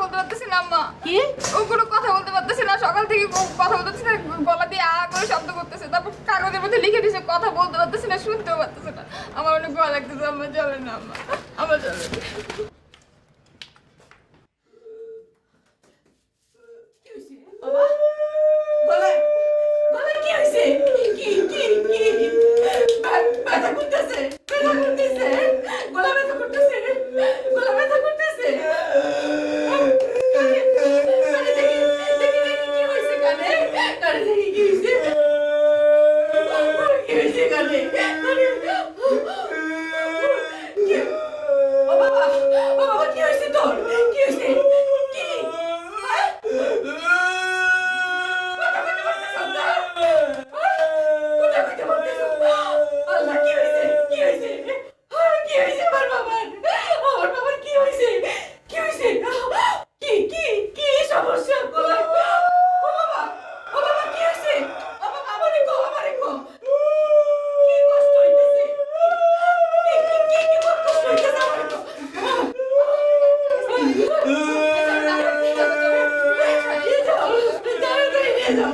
বলতে পারতেছি না আম্মা। কি? ও কোনো কথা বলতে পারতেছে না, সকাল থেকে কথা বলতেছে না, গলা দিয়ে করে শব্দ করতেছে, তারপর কাগজের মধ্যে লিখে দিছে, কথা বলতে পারতেছে না, শুনতেও পারতেছে না। আমার অনেক ভয় লাগতেছে আম্মা, চলে না আম্মা, আমার চলে। ব্যথা করতেছে, ব্যথা করতেছে, গলা ব্যথা করতেছে, গলা ব্যথা করতেছে। কি হয়েছে কানে? কানে দেখি কি হয়েছে? কি হয়েছে কানে? ও বাবা, ও বাবা, কি হয়েছে তোর? কি হয়েছে? কি? কথা বলতে পারতেছ না? কথা বলতে পারতেছ না? আল্লাহ, কি হয়েছে? কি হয়েছে? কি হয়েছে আমার বাবার? আমার বাবার কি হয়েছে? কি হয়েছে? কি কি কি সমস্যা গলায়? ও বাবা, ও বাবা, কি হয়েছে? ও বাবা, আমারে কও, আমারে কও। কি কষ্ট হইতেছে? কি কষ্ট হইতেছে আমারে কও। নিয়ে যাও, তাড়াতাড়ি নিয়ে যাও।